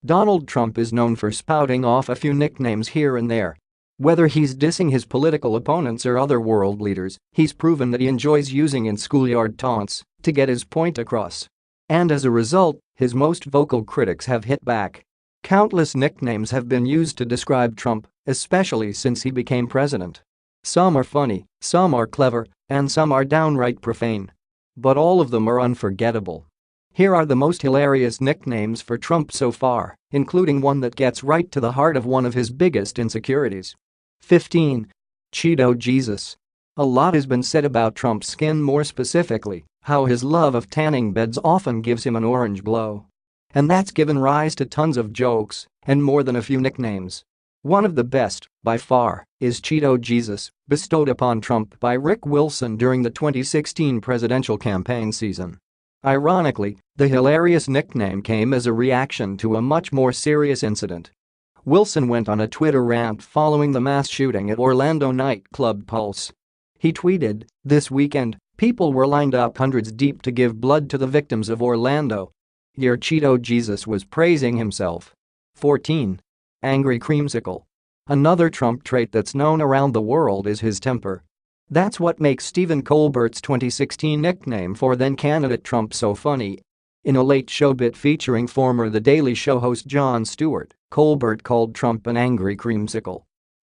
Donald Trump is known for spouting off a few nicknames here and there. Whether he's dissing his political opponents or other world leaders, he's proven that he enjoys using in schoolyard taunts to get his point across. And as a result, his most vocal critics have hit back. Countless nicknames have been used to describe Trump, especially since he became president. Some are funny, some are clever, and some are downright profane. But all of them are unforgettable. Here are the most hilarious nicknames for Trump so far, including one that gets right to the heart of one of his biggest insecurities. 15. Cheeto Jesus. A lot has been said about Trump's skin, more specifically, how his love of tanning beds often gives him an orange glow. And that's given rise to tons of jokes and more than a few nicknames. One of the best, by far, is Cheeto Jesus, bestowed upon Trump by Rick Wilson during the 2016 presidential campaign season. Ironically, the hilarious nickname came as a reaction to a much more serious incident. Wilson went on a Twitter rant following the mass shooting at Orlando nightclub Pulse. He tweeted, "This weekend, people were lined up hundreds deep to give blood to the victims of Orlando." Here Cheeto Jesus was praising himself. 14. Angry Creamsicle. Another Trump trait that's known around the world is his temper. That's what makes Stephen Colbert's 2016 nickname for then-candidate Trump so funny. In a Late Show bit featuring former The Daily Show host Jon Stewart, Colbert called Trump an angry creamsicle.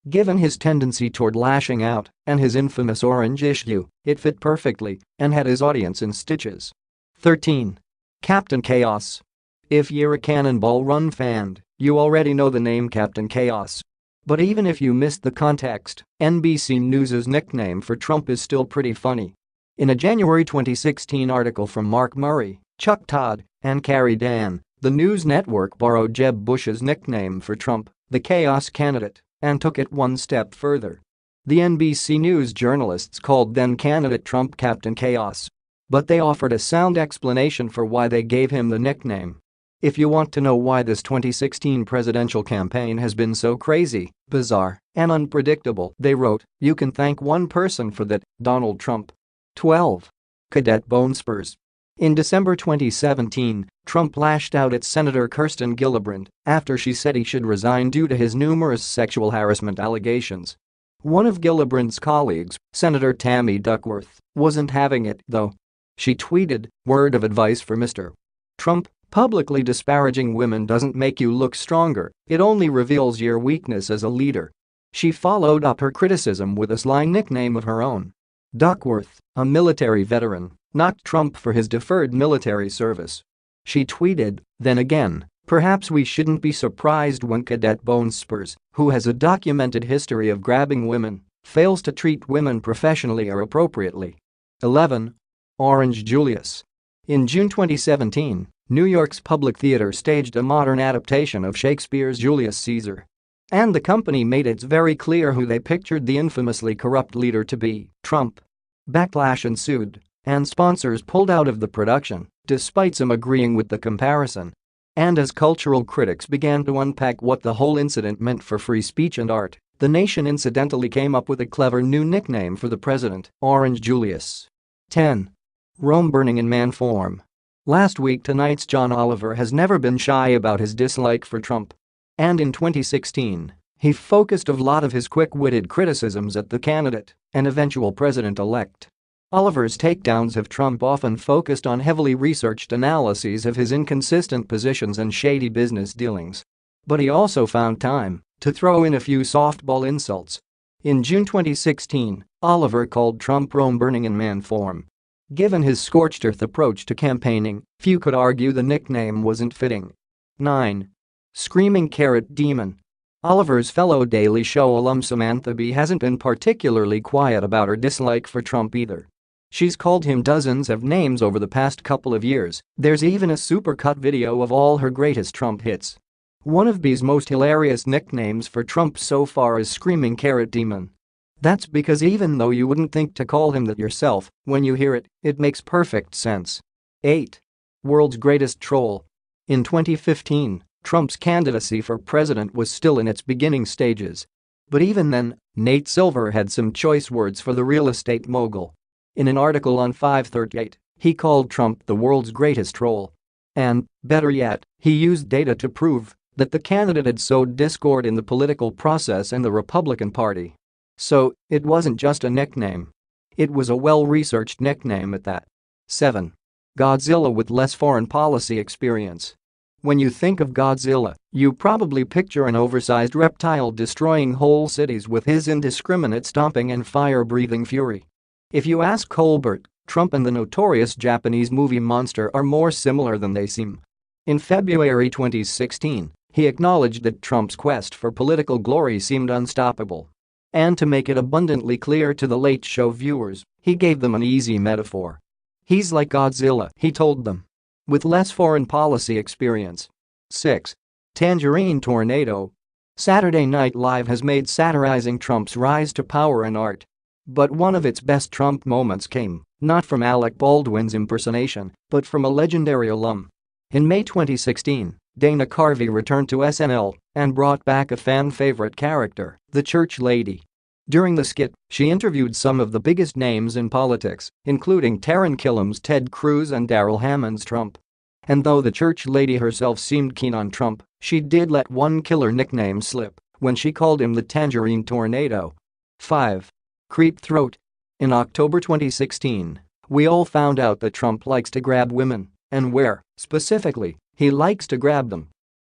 Given his tendency toward lashing out and his infamous orange issue, it fit perfectly and had his audience in stitches. 13. Captain Chaos. If you're a Cannonball Run fan, you already know the name Captain Chaos. But even if you missed the context, NBC News' nickname for Trump is still pretty funny. In a January 2016 article from Mark Murray, Chuck Todd, and Carrie Dan, the news network borrowed Jeb Bush's nickname for Trump, the Chaos Candidate, and took it one step further. The NBC News journalists called then-candidate Trump Captain Chaos. But they offered a sound explanation for why they gave him the nickname. If you want to know why this 2016 presidential campaign has been so crazy, bizarre, and unpredictable, they wrote, you can thank one person for that, Donald Trump. 12. Cadet Bone Spurs. In December 2017, Trump lashed out at Senator Kirsten Gillibrand after she said he should resign due to his numerous sexual harassment allegations. One of Gillibrand's colleagues, Senator Tammy Duckworth, wasn't having it, though. She tweeted, "Word of advice for Mr. Trump, publicly disparaging women doesn't make you look stronger, it only reveals your weakness as a leader." She followed up her criticism with a slang nickname of her own. Duckworth, a military veteran, knocked Trump for his deferred military service. She tweeted, "Then again, perhaps we shouldn't be surprised when Cadet Bone Spurs, who has a documented history of grabbing women, fails to treat women professionally or appropriately." 11. Orange Julius. In June 2017, New York's Public Theater staged a modern adaptation of Shakespeare's Julius Caesar. And the company made it very clear who they pictured the infamously corrupt leader to be, Trump. Backlash ensued, and sponsors pulled out of the production, despite some agreeing with the comparison. And as cultural critics began to unpack what the whole incident meant for free speech and art, the Nation incidentally came up with a clever new nickname for the president, Orange Julius. 10. Rome burning in man form. Last week tonight's John Oliver has never been shy about his dislike for Trump. And in 2016, he focused a lot of his quick-witted criticisms at the candidate and eventual president-elect. Oliver's takedowns of Trump often focused on heavily researched analyses of his inconsistent positions and shady business dealings. But he also found time to throw in a few softball insults. In June 2016, Oliver called Trump Rome burning in man form. Given his scorched earth approach to campaigning, few could argue the nickname wasn't fitting. 9. Screaming Carrot Demon. Oliver's fellow Daily Show alum Samantha Bee hasn't been particularly quiet about her dislike for Trump either. She's called him dozens of names over the past couple of years. There's even a supercut video of all her greatest Trump hits. One of Bee's most hilarious nicknames for Trump so far is Screaming Carrot Demon. That's because even though you wouldn't think to call him that yourself, when you hear it, it makes perfect sense. 8. World's Greatest Troll. In 2015, Trump's candidacy for president was still in its beginning stages. But even then, Nate Silver had some choice words for the real estate mogul. In an article on 538, he called Trump the world's greatest troll. And, better yet, he used data to prove that the candidate had sowed discord in the political process and the Republican Party. So, it wasn't just a nickname. It was a well-researched nickname at that. 7. Godzilla with less foreign policy experience. When you think of Godzilla, you probably picture an oversized reptile destroying whole cities with his indiscriminate stomping and fire-breathing fury. If you ask Colbert, Trump and the notorious Japanese movie monster are more similar than they seem. In February 2016, he acknowledged that Trump's quest for political glory seemed unstoppable. And to make it abundantly clear to the Late Show viewers, he gave them an easy metaphor. He's like Godzilla, he told them, with less foreign policy experience. 6. Tangerine Tornado. Saturday Night Live has made satirizing Trump's rise to power an art. But one of its best Trump moments came, not from Alec Baldwin's impersonation, but from a legendary alum. In May 2016, Dana Carvey returned to SNL and brought back a fan-favorite character, the Church Lady. During the skit, she interviewed some of the biggest names in politics, including Taran Killam's Ted Cruz and Darrell Hammond's Trump. And though the Church Lady herself seemed keen on Trump, she did let one killer nickname slip when she called him the Tangerine Tornado. 5. Creep Throat. In October 2016, we all found out that Trump likes to grab women, and where, specifically, he likes to grab them.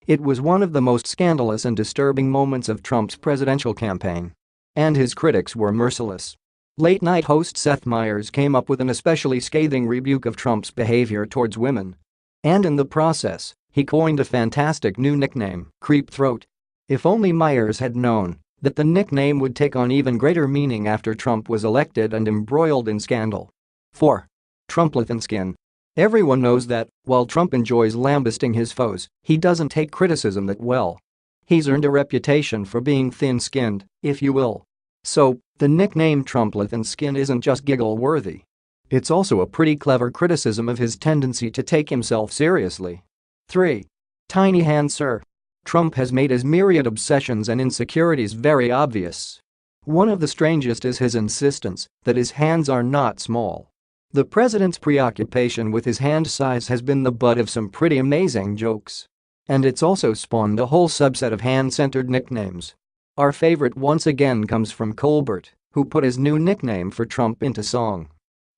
It was one of the most scandalous and disturbing moments of Trump's presidential campaign. And his critics were merciless. Late-night host Seth Meyers came up with an especially scathing rebuke of Trump's behavior towards women. And in the process, he coined a fantastic new nickname, Creep Throat. If only Meyers had known that the nickname would take on even greater meaning after Trump was elected and embroiled in scandal. 4. Trumplethan Skin. Everyone knows that, while Trump enjoys lambasting his foes, he doesn't take criticism that well. He's earned a reputation for being thin-skinned, if you will. So, the nickname Trumplethan Skin isn't just giggle-worthy. It's also a pretty clever criticism of his tendency to take himself seriously. 3. Tiny Hand Sir. Trump has made his myriad obsessions and insecurities very obvious. One of the strangest is his insistence that his hands are not small. The president's preoccupation with his hand size has been the butt of some pretty amazing jokes. And it's also spawned a whole subset of hand-centered nicknames. Our favorite once again comes from Colbert, who put his new nickname for Trump into song.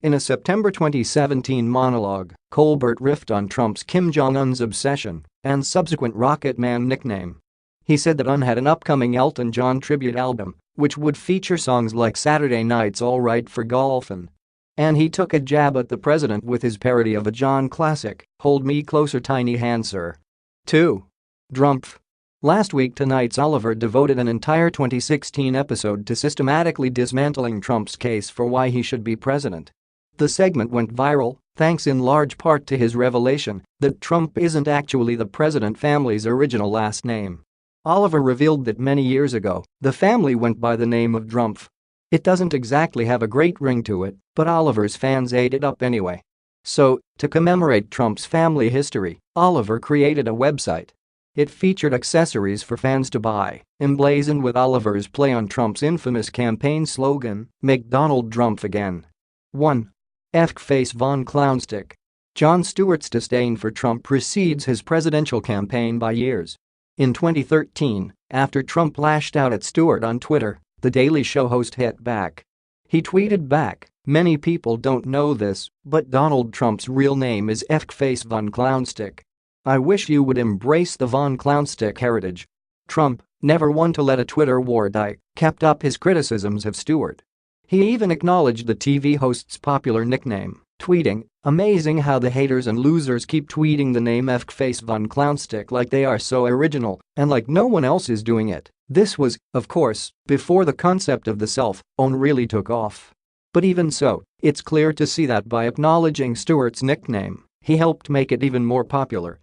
In a September 2017 monologue, Colbert riffed on Trump's Kim Jong-un's obsession and subsequent Rocket Man nickname. He said that UN had an upcoming Elton John tribute album, which would feature songs like Saturday Night's All Right for Golfin'. And he took a jab at the president with his parody of a John classic, Hold Me Closer Tiny Hand Sir. 2. Drumpf. Last week tonight's Oliver devoted an entire 2016 episode to systematically dismantling Trump's case for why he should be president. The segment went viral, thanks in large part to his revelation that Trump isn't actually the president family's original last name. Oliver revealed that many years ago, the family went by the name of Drumpf. It doesn't exactly have a great ring to it, but Oliver's fans ate it up anyway. So, to commemorate Trump's family history, Oliver created a website. It featured accessories for fans to buy, emblazoned with Oliver's play on Trump's infamous campaign slogan, Make Donald Drumpf Again. 1. F-Face Von Clownstick. Jon Stewart's disdain for Trump precedes his presidential campaign by years. In 2013, after Trump lashed out at Stewart on Twitter, The Daily Show host hit back. He tweeted back, "Many people don't know this, but Donald Trump's real name is F-Face Von Clownstick. I wish you would embrace the Von Clownstick heritage." Trump, never one to let a Twitter war die, kept up his criticisms of Stewart. He even acknowledged the TV host's popular nickname, tweeting, "Amazing how the haters and losers keep tweeting the name F-Face Von Clownstick like they are so original and like no one else is doing it." This was, of course, before the concept of the self-own really took off. But even so, it's clear to see that by acknowledging Stewart's nickname, he helped make it even more popular.